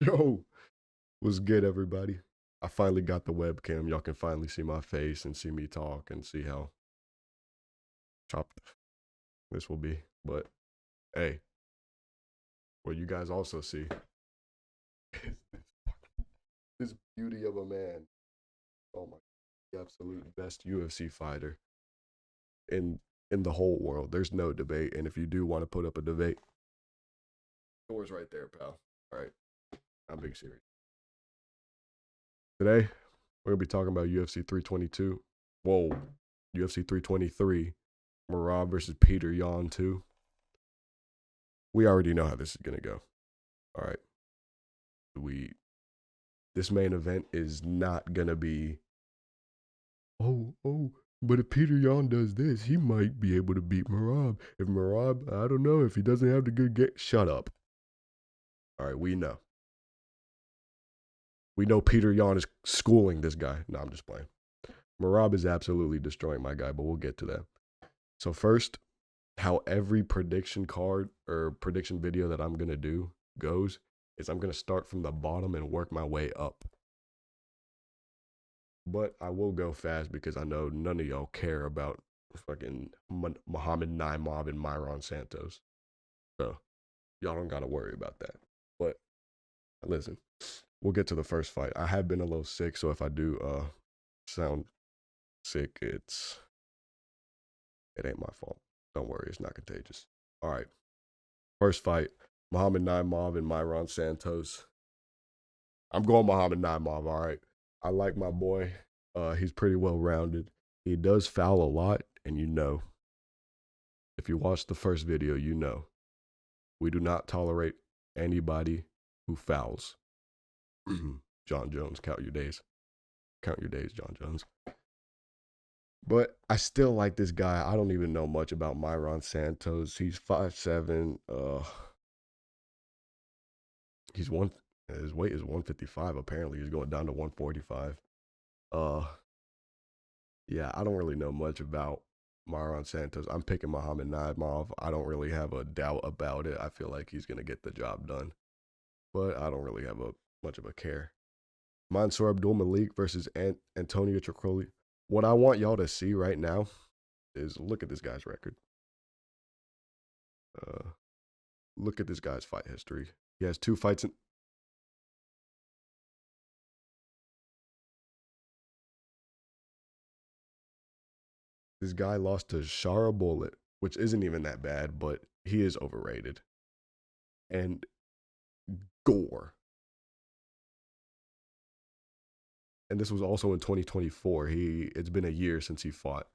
Yo, what's good, everybody? I finally got the webcam. Y'all can finally see my face and see me talk and see how chopped this will be. But hey, what you guys also see is this beauty of a man. Oh my, the absolute best UFC fighter in in the whole world. There's no debate. And if you do want to put up a debate, door's right there, pal. All right, I'm being serious. Today, we're gonna be talking about UFC 322. Whoa, UFC 323. Marab versus Peter Yan 2. We already know how this is gonna go. All right. We This main event is not gonna be but if Peter Yan does this, he might be able to beat Marab. If Marab, I don't know, if he doesn't have the good game. Shut up. All right, we know. We know Peter Yan is schooling this guy. No, I'm just playing. Marab is absolutely destroying my guy, but we'll get to that. So first, how every prediction card or prediction video that I'm gonna do goes is I'm gonna start from the bottom and work my way up. But I will go fast because I know none of y'all care about fucking Muhammad Naimov and Myron Santos. So y'all don't gotta worry about that. But listen, we'll get to the first fight. I have been a little sick, so if I do sound sick, it ain't my fault. Don't worry, it's not contagious. All right. First fight, Muhammad Naimov and Myron Santos. I'm going Muhammad Naimov, all right. I like my boy. He's pretty well rounded. He does foul a lot, and you know, if you watch the first video, you know, we do not tolerate anybody who fouls. John Jones, count your days. Count your days, John Jones. But I still like this guy. I don't even know much about Myron Santos. He's 5'7". He's one. His weight is 155. Apparently, he's going down to 145. Yeah, I don't really know much about Myron Santos. I'm picking Muhammad Naimov. I don't really have a doubt about it. I feel like he's gonna get the job done, but I don't really have much of a care. Mansour Abdul Malik versus Antonio Tricoli. What I want y'all to see right now is look at this guy's record. Uh, Look at this guy's fight history. He has 2 fights in. This guy lost to Shara Bullet, which isn't even that bad, but he is overrated. And Gore. And this was also in 2024. It's been a year since he fought.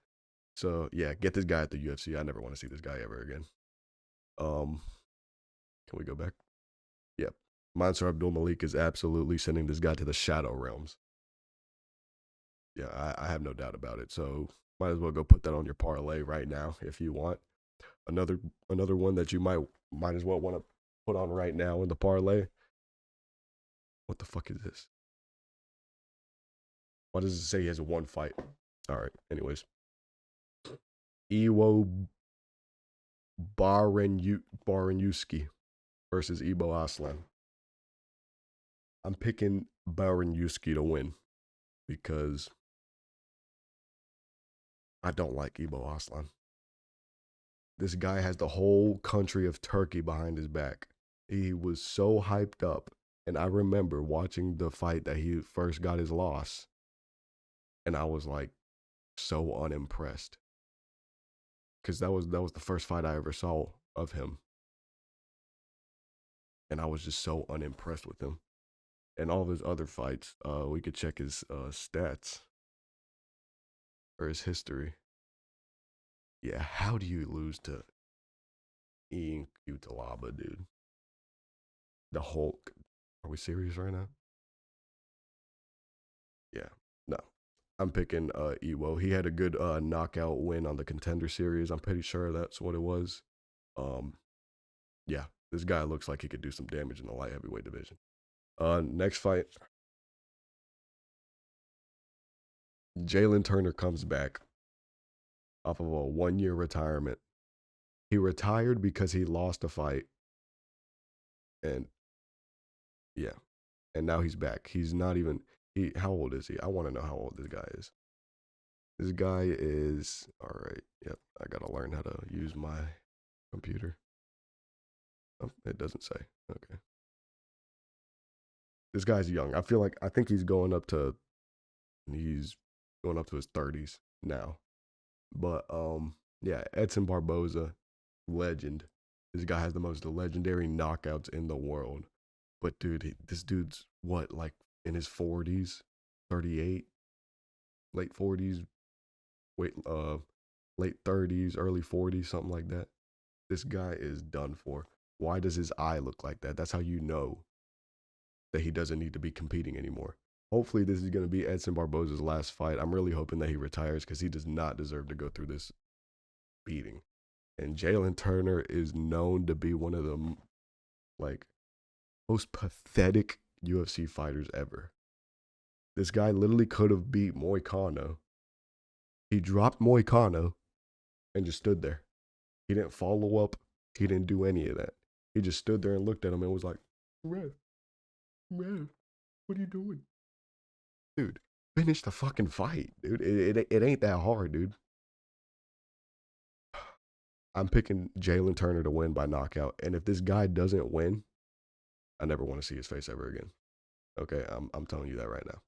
So yeah, get this guy at the UFC. I never want to see this guy ever again. Can we go back? Yep. Mansour Abdul Malik is absolutely sending this guy to the shadow realms. Yeah, I have no doubt about it. So might as well go put that on your parlay right now if you want. Another one that you might as well want to put on right now in the parlay. What the fuck is this? Why does it say he has one fight? All right. Anyways, Iwo Baranewski versus Ibo Aslan. I'm picking Baranewski to win because I don't like Ibo Aslan. This guy has the whole country of Turkey behind his back. He was so hyped up. And I remember watching the fight that he first got his loss. And I was like so unimpressed. Because that was the first fight I ever saw of him. And I was just so unimpressed with him. And all of his other fights, we could check his stats or his history. Yeah, how do you lose to Ian Cutelaba, dude? The Hulk. Are we serious right now? Yeah, no. I'm picking Iwo. He had a good knockout win on the Contender Series. I'm pretty sure that's what it was. Um, yeah, this guy looks like he could do some damage in the light heavyweight division. Next fight, Jalen Turner comes back off of a 1-year retirement. He retired because he lost a fight. And yeah, and now he's back. He's not even. How old is he? I want to know how old this guy is. This guy is all right. Yep, I gotta learn how to use my computer. Oh, it doesn't say. Okay. This guy's young. I think he's going up to his 30s now. But yeah, Edson Barboza, legend. This guy has the most legendary knockouts in the world. But dude, this dude's what, like in his 40s, 38, late 40s, wait late 30s, early 40s, something like that. This guy is done for. Why does his eye look like that? That's how you know that he doesn't need to be competing anymore. Hopefully, this is going to be Edson Barboza's last fight. I'm really hoping that he retires because he does not deserve to go through this beating. And Jalen Turner is known to be one of the like most pathetic UFC fighters ever. This guy literally could have beat Moicano. He dropped Moicano and just stood there. He didn't follow up. He didn't do any of that. He just stood there and looked at him and was like, "Ref, what are you doing?" Dude, finish the fucking fight, dude. It ain't that hard, dude. I'm picking Jalen Turner to win by knockout. And if this guy doesn't win, I never want to see his face ever again. Okay, I'm telling you that right now.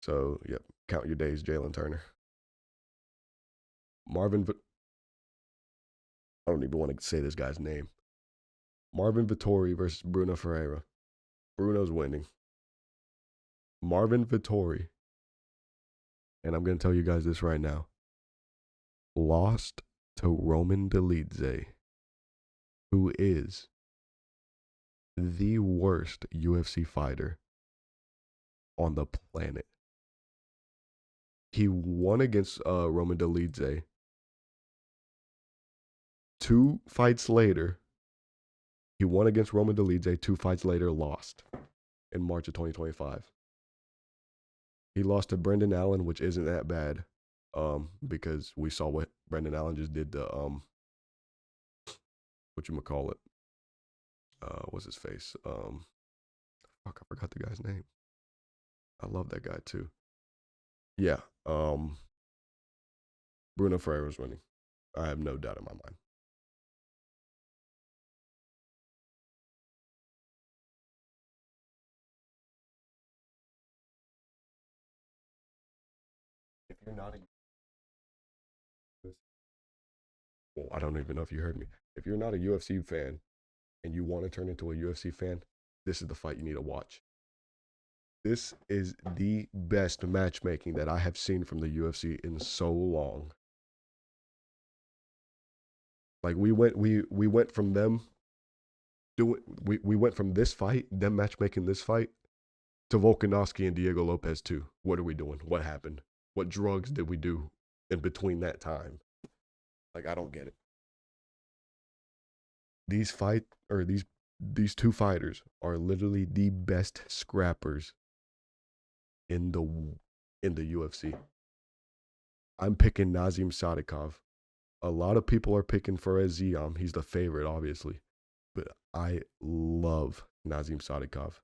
So, yep, count your days, Jalen Turner. I don't even want to say this guy's name. Marvin Vittori versus Bruno Ferreira. Bruno's winning. Marvin Vittori, and I'm going to tell you guys this right now, lost to Roman Dolidze, who is the worst UFC fighter on the planet. He won against Roman Dolidze. 2 fights later, he won against Roman Dolidze. 2 fights later, lost in March of 2025. He lost to Brendan Allen, which isn't that bad, because we saw what Brendan Allen just did to whatchamacallit. What's his face? Fuck, I forgot the guy's name. I love that guy too. Yeah, Bruno Ferreira's winning. I have no doubt in my mind. If you're not a well, I don't even know if you heard me. If you're not a UFC fan and you want to turn into a UFC fan, this is the fight you need to watch. This is the best matchmaking that I have seen from the UFC in so long. Like we went from them doing we went from this fight, them matchmaking this fight, to Volkanovski and Diego Lopez too. What are we doing? What happened? What drugs did we do in between that time? Like I don't get it. These 2 fighters are literally the best scrappers in the UFC. I'm picking Nazim Sadikov. A lot of people are picking Fares Ziam. He's the favorite, obviously. But I love Nazim Sadikov.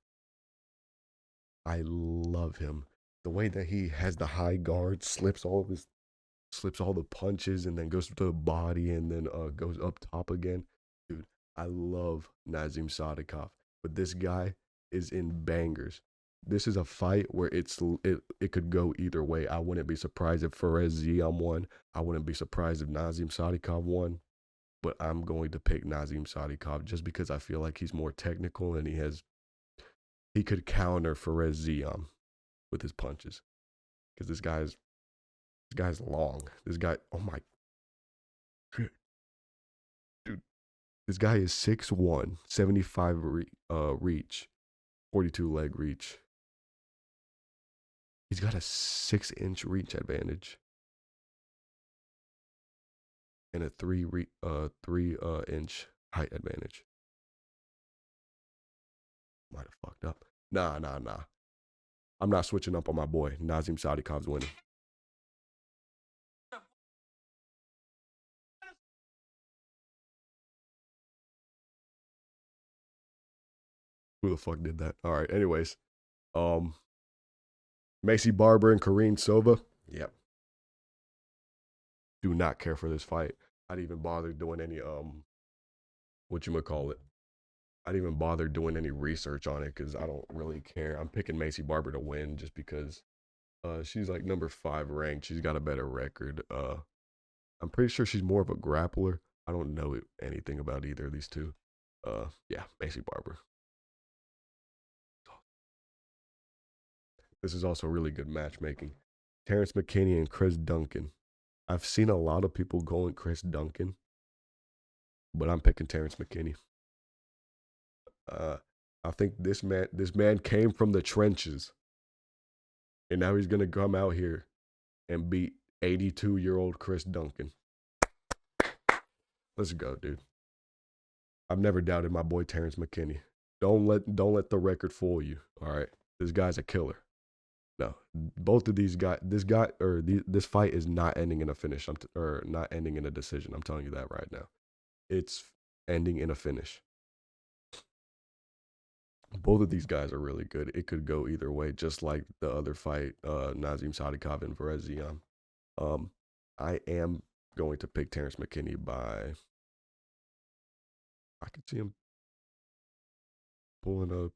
I love him. The way that he has the high guard, slips all the punches, and then goes to the body, and then goes up top again. Dude, I love Nazim Sadikov. But this guy is in bangers. This is a fight where it could go either way. I wouldn't be surprised if Fares Ziam won. I wouldn't be surprised if Nazim Sadikov won. But I'm going to pick Nazim Sadikov just because I feel like he's more technical and he could counter Fares Ziam with his punches. Because this guy's long. This guy, oh my, dude, this guy is 6'1", 75 reach, 42 leg reach. He's got a 6-inch reach advantage and a 3-inch height advantage. Might have fucked up. Nah. I'm not switching up on my boy. Nazim Sadikov's winning. Who the fuck did that? All right. Anyways, Macy Barber and Karine Silva. Yep. Do not care for this fight. I didn't even bother doing any whatchamacallit. I didn't even bother doing any research on it because I don't really care. I'm picking Macy Barber to win just because she's like number 5 ranked. She's got a better record. I'm pretty sure she's more of a grappler. I don't know anything about either of these two. Yeah, Macy Barber. This is also really good matchmaking. Terrence McKinney and Chris Duncan. I've seen a lot of people going Chris Duncan, but I'm picking Terrence McKinney. I think this man came from the trenches, and now he's gonna come out here and beat 82-year-old Chris Duncan. Let's go, dude. I've never doubted my boy Terrence McKinney. Don't let the record fool you. All right, this guy's a killer. No, both of these guys, this fight is not ending in a finish, or not ending in a decision. I'm telling you that right now. It's ending in a finish. Both of these guys are really good. It could go either way, just like the other fight, Nazim Sadikov and Perez Zion. I am going to pick Terrence McKinney by. I could see him pulling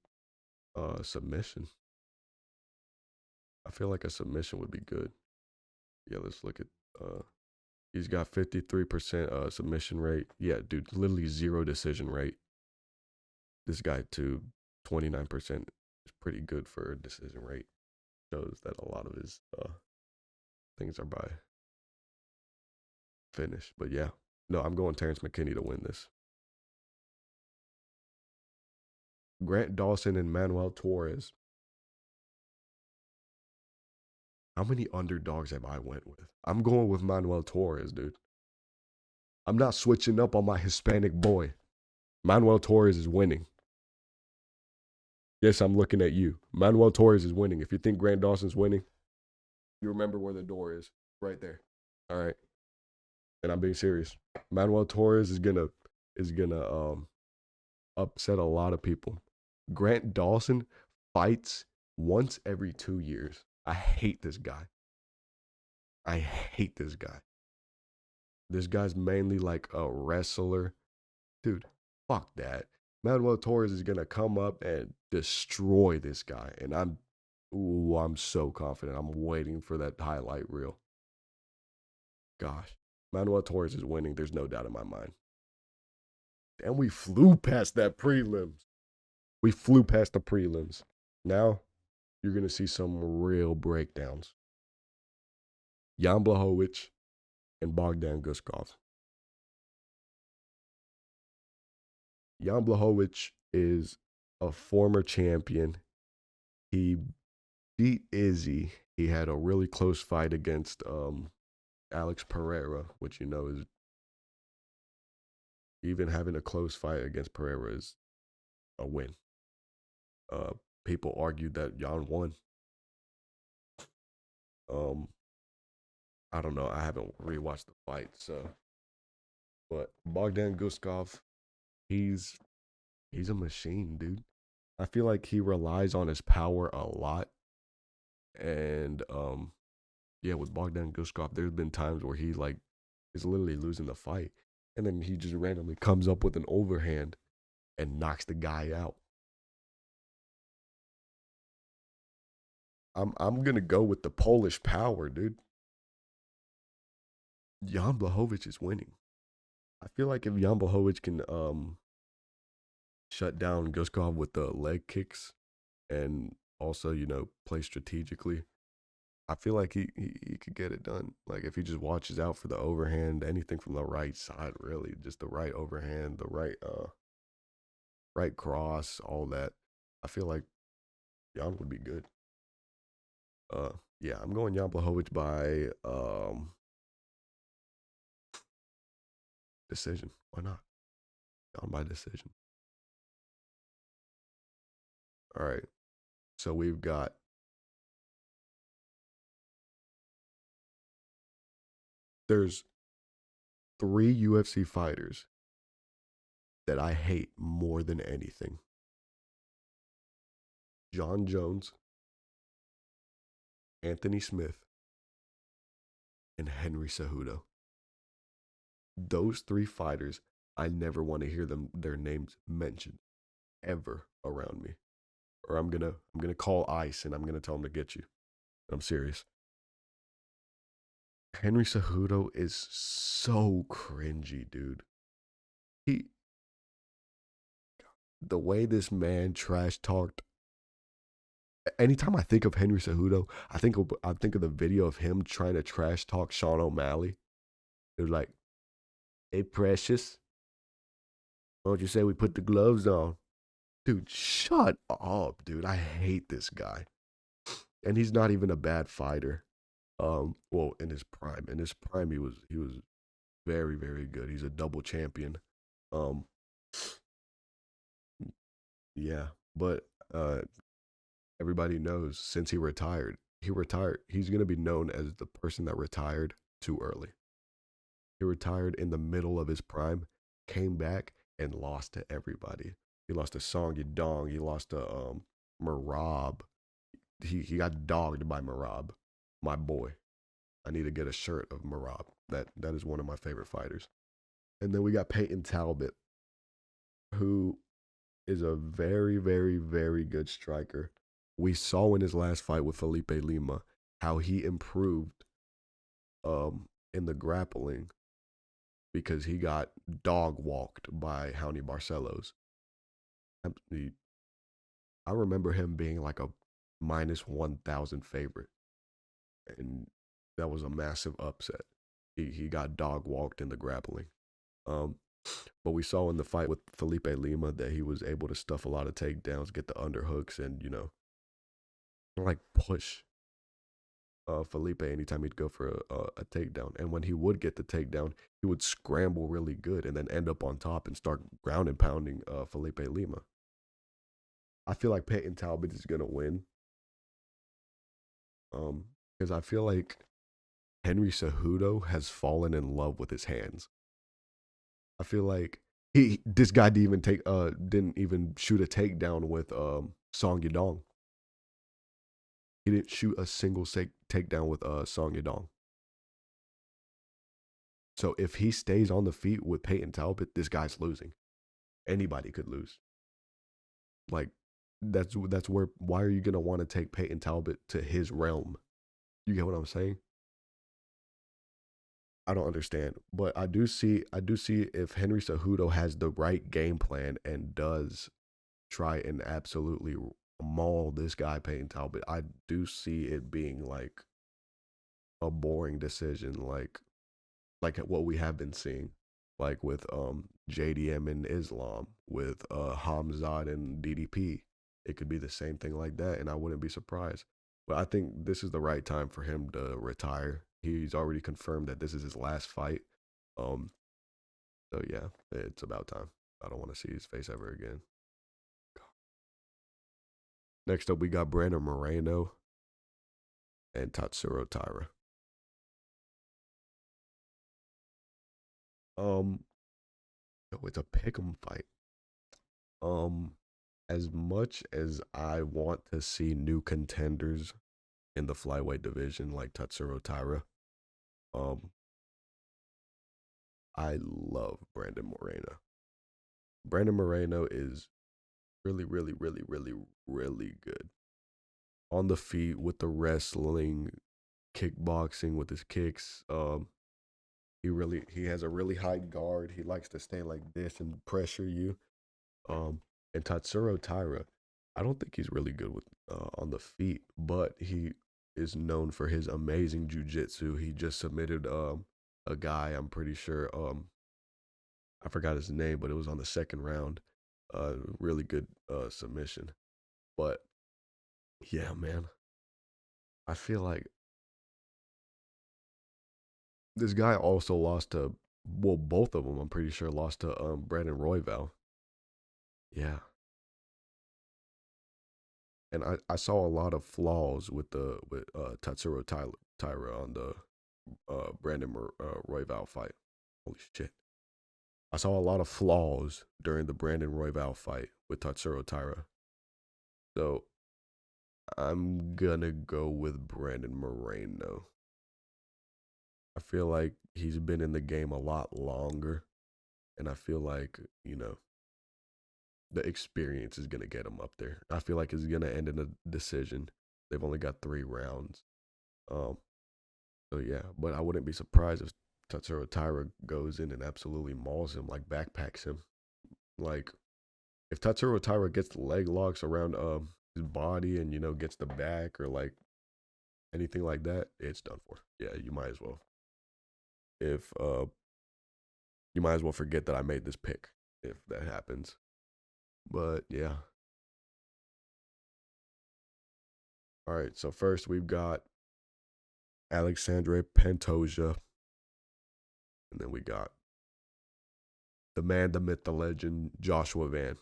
a submission. I feel like a submission would be good. Yeah, let's look at. He's got 53% submission rate. Yeah, dude, literally 0 decision rate. This guy too, 29% is pretty good for a decision rate. Shows that a lot of his things are by finish. But yeah, no, I'm going Terrence McKinney to win this. Grant Dawson and Manuel Torres. How many underdogs have I went with? I'm going with Manuel Torres, dude. I'm not switching up on my Hispanic boy. Manuel Torres is winning. Yes, I'm looking at you. Manuel Torres is winning. If you think Grant Dawson's winning, you remember where the door is. Right there. All right. And I'm being serious. Manuel Torres is gonna upset a lot of people. Grant Dawson fights once every 2 years. I hate this guy. I hate this guy. This guy's mainly like a wrestler. Dude, fuck that. Manuel Torres is going to come up and destroy this guy. And I'm so confident. I'm waiting for that highlight reel. Gosh. Manuel Torres is winning. There's no doubt in my mind. And we flew past that prelims. We flew past the prelims. Now, you're going to see some real breakdowns. Jan Blachowicz and Bogdan Guskov. Jan Blachowicz is a former champion. He beat Izzy. He had a really close fight against Alex Pereira, which you know is even having a close fight against Pereira is a win. People argued that Jan won. I don't know. I haven't rewatched the fight, so. But Bogdan Guskov, he's a machine, dude. I feel like he relies on his power a lot. And yeah, with Bogdan Guskov, there's been times where he like is literally losing the fight. And then he just randomly comes up with an overhand and knocks the guy out. I'm gonna go with the Polish power, dude. Jan Blachowicz is winning. I feel like if Jan Blachowicz can shut down Guskov with the leg kicks and also, play strategically, I feel like he could get it done. Like if he just watches out for the overhand, anything from the right side, really, just the right overhand, the right cross, all that. I feel like Jan would be good. Yeah, I'm going Jan Blachowicz by decision. Why not? Jan by decision. All right. So we've got there's 3 UFC fighters that I hate more than anything. John Jones, Anthony Smith, and Henry Cejudo. Those three fighters, I never want to hear their names mentioned ever around me. Or I'm gonna call ICE and I'm gonna tell them to get you. I'm serious. Henry Cejudo is so cringy, dude. He the way this man trash talked. Anytime I think of Henry Cejudo, I think of the video of him trying to trash talk Sean O'Malley. It was like, "Hey, Precious, why don't you say we put the gloves on?" Dude, shut up, dude. I hate this guy. And he's not even a bad fighter. Well, in his prime. In his prime he was very, very good. He's a double champion. Um, yeah. But everybody knows since he retired. He's gonna be known as the person that retired too early. He retired in the middle of his prime, came back and lost to everybody. He lost to Song Yadong. He lost to Marab. He got dogged by Marab, my boy. I need to get a shirt of Marab. That is one of my favorite fighters. And then we got Peyton Talbot, who is a very, very, very good striker. We saw in his last fight with Felipe Lima how he improved in the grappling because he got dog walked by Johnny Barcelos. I remember him being like a minus 1,000 favorite, and that was a massive upset. He got dog walked in the grappling. Um, but we saw in the fight with Felipe Lima that he was able to stuff a lot of takedowns, get the underhooks, and like push Felipe anytime he'd go for a takedown. And when he would get the takedown, he would scramble really good and then end up on top and start ground and pounding Felipe Lima. I feel like Peyton Talbot is gonna win. Because I feel like Henry Cejudo has fallen in love with his hands. I feel like this guy didn't even shoot a takedown with Song Yadong. He didn't shoot a single takedown with Song Yadong. So if he stays on the feet with Peyton Talbot, this guy's losing. Anybody could lose. Like that's where why are you gonna want to take Peyton Talbot to his realm? You get what I'm saying? I don't understand, but I do see if Henry Cejudo has the right game plan and does try and absolutely maul this guy Peyton Talbot, I do see it being like a boring decision, like what we have been seeing, like with JDM and Islam, with Hamzat and DDP. It could be the same thing like that, and I wouldn't be surprised. But I think this is the right time for him to retire. He's already confirmed that this is his last fight. Um, so yeah, it's about time. I don't want to see his face ever again. Next up, we got Brandon Moreno and Tatsuro Taira. Um, it's a pick'em fight. Um, as much as I want to see new contenders in the flyweight division like Tatsuro Taira, um, I love Brandon Moreno. Brandon Moreno is really, really, really, really, really good on the feet with the wrestling, kickboxing with his kicks. He has a really high guard. He likes to stay like this and pressure you. Um, and Tatsuro Taira, I don't think he's really good with on the feet, but he is known for his amazing jujitsu. He just submitted a guy. I'm pretty sure I forgot his name, but it was on the second round. Really good submission. But yeah, man, I feel like this guy also lost to, well, both of them. I'm pretty sure lost to Brandon Royval. Yeah, and I saw a lot of flaws with Tatsuro Taira on the Royval fight. Holy shit! I saw a lot of flaws during the Brandon Royval fight with Tatsuro Taira. So I'm gonna go with Brandon Moreno. I feel like he's been in the game a lot longer, and I feel like, the experience is gonna get him up there. I feel like it's gonna end in a decision. They've only got 3 rounds. Um, so yeah, but I wouldn't be surprised if Tatsuro Taira goes in and absolutely mauls him, like backpacks him. Like if Tatsuro Taira gets the leg locks around his body and gets the back or like anything like that, it's done for. Yeah, you might as well. If you might as well forget that I made this pick if that happens. But yeah. All right, so first we've got Alexandre Pantoja, and then we got the man, the myth, the legend, Joshua Van.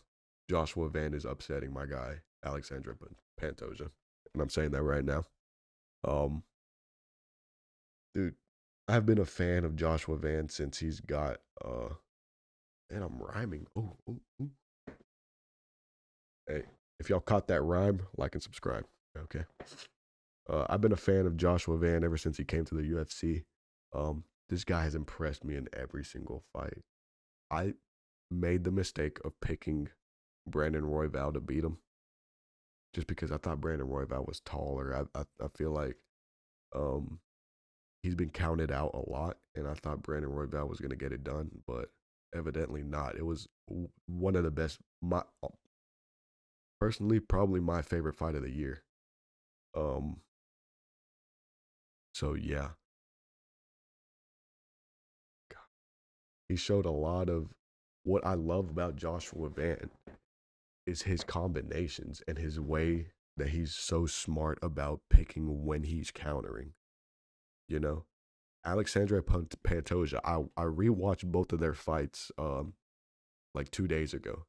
Joshua Van is upsetting my guy, Alexandre Pantoja. And I'm saying that right now. Um, dude, I've been a fan of Joshua Van since he's got and I'm rhyming. Ooh. Hey, if y'all caught that rhyme, like and subscribe. Okay. I've been a fan of Joshua Van ever since he came to the UFC. This guy has impressed me in every single fight. I made the mistake of picking Brandon Royval to beat him just because I thought Brandon Royval was taller. I feel like um, he's been counted out a lot, and I thought Brandon Royval was going to get it done, but evidently not. It was one of the best, personally, probably my favorite fight of the year. Um, so yeah, he showed a lot of what I love about Joshua Van is his combinations and his way that he's so smart about picking when he's countering. You know, Alexandre Pantoja. I rewatched both of their fights like 2 days ago.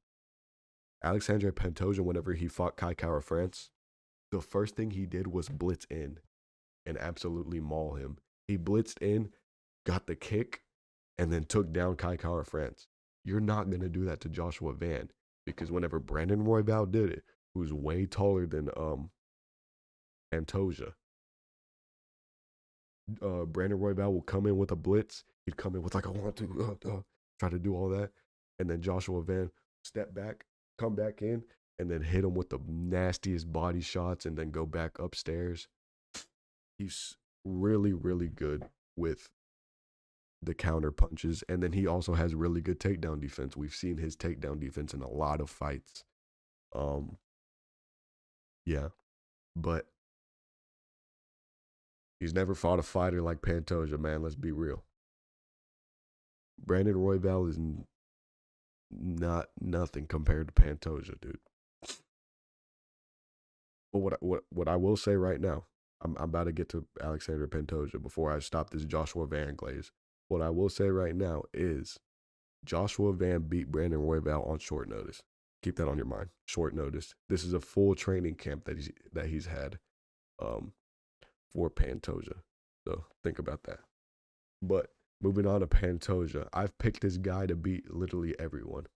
Alexandre Pantoja, whenever he fought Kai Kara France, the first thing he did was blitz in and absolutely maul him. He blitzed in, got the kick, and then took down Kai Kara France. You're not gonna do that to Joshua Van because whenever Brandon Royval did it, who's way taller than Pantoja, Brandon Royval will come in with a blitz. He'd come in with like a 1, 2, try to do all that, and then Joshua Van step back, come back in, and then hit him with the nastiest body shots, and then go back upstairs. He's really, really good with the counter punches, and then he also has really good takedown defense. We've seen his takedown defense in a lot of fights. Um, yeah, but he's never fought a fighter like Pantoja, man. Let's be real. Brandon Royval is not nothing compared to Pantoja, dude. But what I will say right now, I'm about to get to Alexander Pantoja before I stop this Joshua Van glaze. What I will say right now is Joshua Van beat Brandon Royval on short notice. Keep that on your mind. Short notice. This is a full training camp that he's had for Pantoja. So think about that. But moving on to Pantoja, I've picked this guy to beat literally everyone.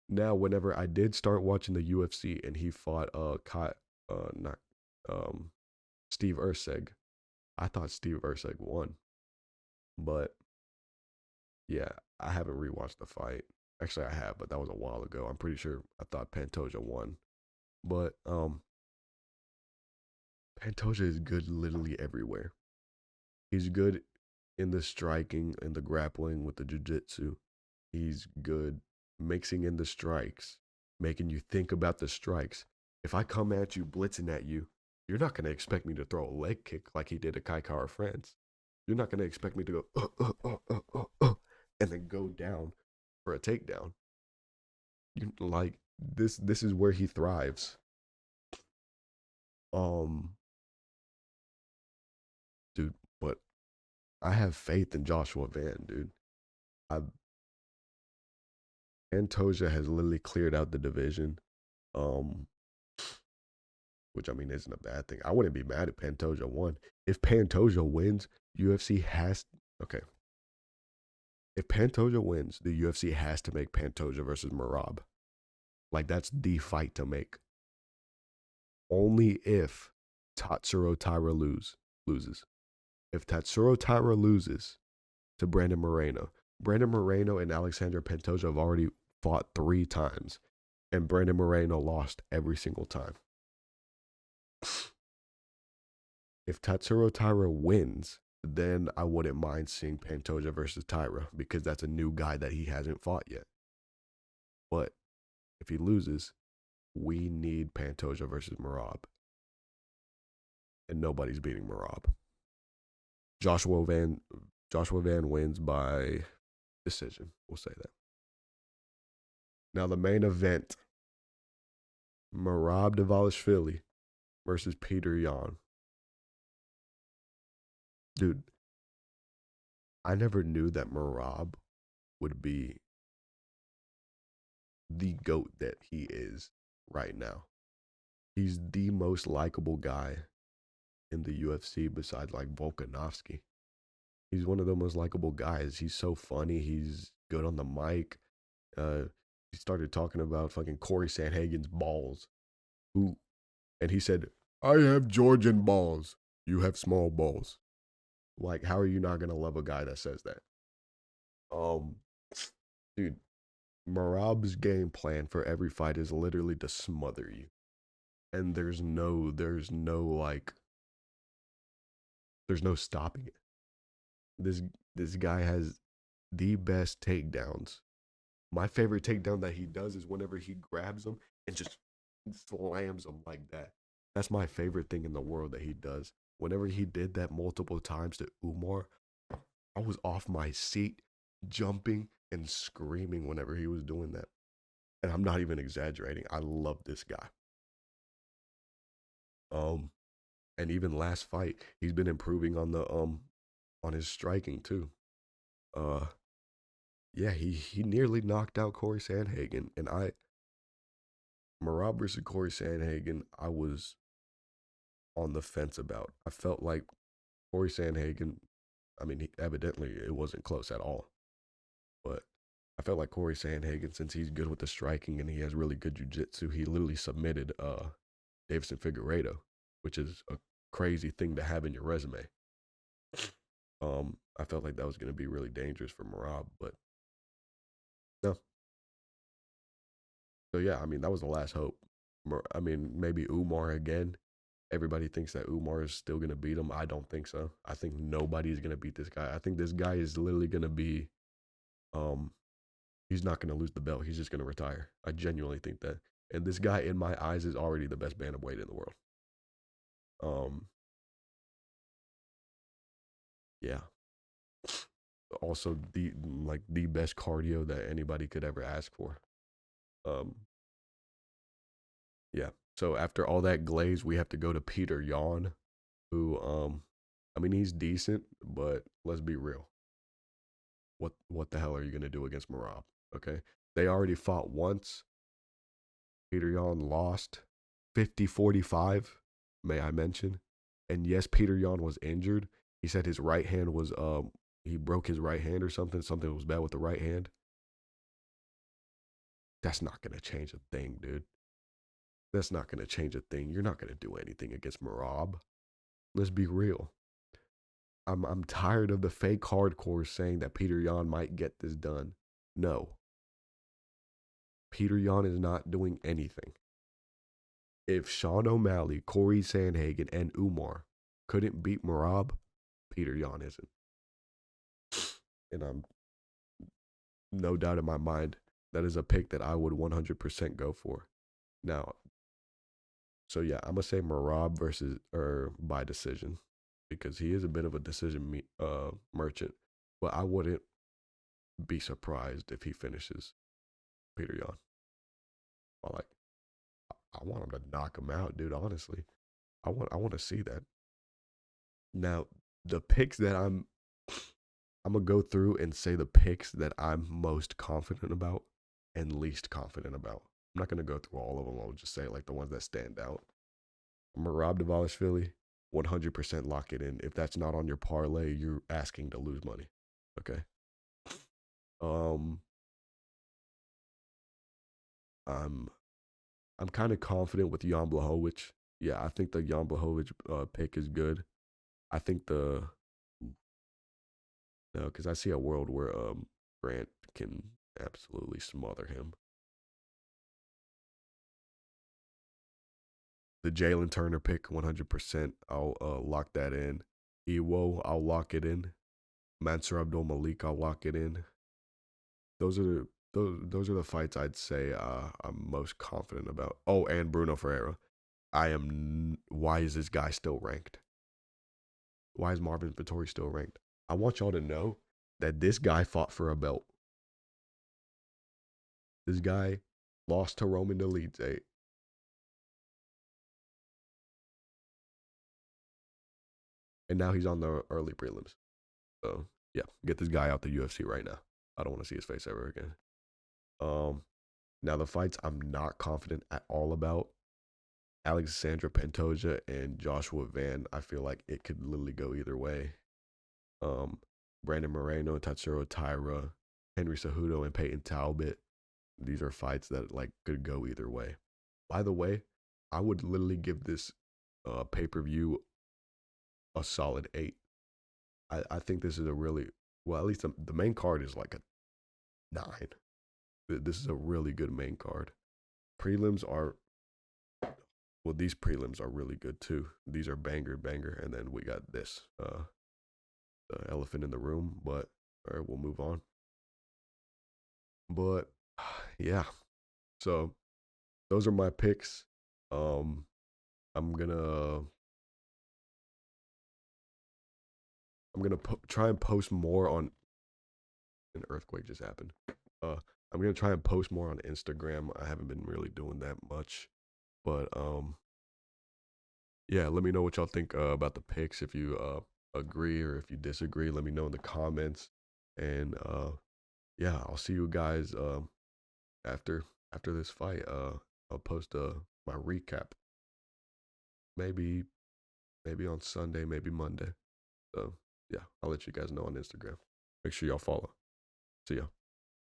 Now, whenever I did start watching the UFC and he fought not Steve Erceg, I thought Steve Erceg won. But yeah, I haven't rewatched the fight. Actually, I have, but that was a while ago. I'm pretty sure I thought Pantoja won. But Pantoja is good literally everywhere. He's good in the striking and the grappling with the jiu-jitsu. He's good mixing in the strikes, making you think about the strikes. If I come at you, blitzing at you, you're not going to expect me to throw a leg kick like he did to Kai Kara France. You're not going to expect me to go, and then go down for a takedown. You like this is where he thrives. Um, dude, but I have faith in Joshua Van, dude. I Pantoja has literally cleared out the division. Um, which I mean isn't a bad thing. I wouldn't be mad if Pantoja won. If Pantoja wins, UFC has okay. If Pantoja wins, the UFC has to make Pantoja versus Marab. Like that's the fight to make. only if Tatsuro Taira loses. If Tatsuro Taira loses to Brandon Moreno and Alexandra Pantoja have already fought 3 times, and Brandon Moreno lost every single time. If Tatsuro Taira wins, then I wouldn't mind seeing Pantoja versus Taira because that's a new guy that he hasn't fought yet. But if he loses, we need Pantoja versus Merab. And nobody's beating Merab. Joshua Van wins by decision. We'll say that. Now the main event. Merab Dvalishvili versus Peter Yan. Dude, I never knew that Merab would be the GOAT that he is right now. He's the most likable guy in the UFC besides like Volkanovski. He's one of the most likable guys. He's so funny. He's good on the mic. He started talking about fucking Corey Sandhagen's balls. And he said, I have Georgian balls. You have small balls. Like, how are you not gonna love a guy that says that? Dude, Merab's game plan for every fight is literally to smother you. And there's no stopping it. This guy has the best takedowns. My favorite takedown that he does is whenever he grabs him and just slams him like that. That's my favorite thing in the world that he does. Whenever he did that multiple times to Umar, I was off my seat, jumping and screaming whenever he was doing that. And I'm not even exaggerating. I love this guy. And even last fight, he's been improving on the on his striking too. Yeah, he nearly knocked out Corey Sandhagen, and Merab versus Corey Sandhagen, I was on the fence about. I felt like Corey Sandhagen, I mean, evidently it wasn't close at all, but I felt like Corey Sandhagen, since he's good with the striking and he has really good jiu-jitsu, he literally submitted Davison Figueiredo, which is a crazy thing to have in your resume. I felt like that was going to be really dangerous for Merab, but no. So yeah, I mean, that was the last hope. I mean, maybe Umar again. Everybody thinks that Umar is still going to beat him. I don't think so. I think nobody's going to beat this guy. I think this guy is literally going to be, he's not going to lose the belt. He's just going to retire. I genuinely think that. And this guy, in my eyes, is already the best bantamweight in the world. Yeah. Also, the best cardio that anybody could ever ask for. Yeah. So after all that glaze, we have to go to Peter Yan, who I mean, he's decent, but let's be real. What the hell are you gonna do against Merab? Okay. They already fought once. Peter Yan lost 50-45, may I mention. And yes, Peter Yan was injured. He said his right hand was he broke his right hand or something. Something was bad with the right hand. That's not gonna change a thing, dude. That's not gonna change a thing. You're not gonna do anything against Merab. Let's be real. I'm tired of the fake hardcore saying that Peter Yan might get this done. No. Peter Yan is not doing anything. If Sean O'Malley, Corey Sandhagen, and Umar couldn't beat Merab, Peter Yan isn't. And I'm no doubt in my mind that is a pick that I would 100% go for. Now, so yeah, I'm gonna say Merab versus or by decision because he is a bit of a decision merchant, but I wouldn't be surprised if he finishes Peter Yan. I want him to knock him out, dude. Honestly, I want to see that. Now, the picks that I'm gonna go through and say the picks that I'm most confident about and least confident about. I'm not gonna go through all of them. I'll just say like the ones that stand out. Merab Dvalishvili, 100% lock it in. If that's not on your parlay, you're asking to lose money. Okay. I'm kind of confident with Jan Blachowicz. yeah, I think the Jan Blachowicz pick is good. I think the no, because I see a world where Grant can absolutely smother him. The Jalen Turner pick, 100%. I'll lock that in. Ewo, I'll lock it in. Mansour Abdul Malik, I'll lock it in. Those are those are the fights I'd say I'm most confident about. Oh, and Bruno Ferreira. Why is this guy still ranked? Why is Marvin Vettori still ranked? I want y'all to know that this guy fought for a belt. This guy lost to Roman Dolidze, and now he's on the early prelims. So yeah, get this guy out the UFC right now. I don't want to see his face ever again. Now the fights I'm not confident at all about. Alexandra Pantoja and Joshua Van. I feel like it could literally go either way. Brandon Moreno, Tatsuro Taira, Henry Cejudo, and Peyton Talbot. These are fights that like could go either way. By the way, I would literally give this pay-per-view a solid 8. I think this is a really well. At least the main card is like a 9. This is a really good main card. Prelims are well. These prelims are really good too. These are banger, and then we got this the elephant in the room. But all right, we'll move on. But yeah, so those are my picks. Um, I'm gonna try and post more on. An earthquake just happened. I'm gonna try and post more on Instagram. I haven't been really doing that much, but yeah. Let me know what y'all think about the picks. If you agree or if you disagree, let me know in the comments. And yeah, I'll see you guys after this fight. I'll post my recap. Maybe on Sunday, maybe Monday. So yeah, I'll let you guys know on Instagram. Make sure y'all follow. See ya.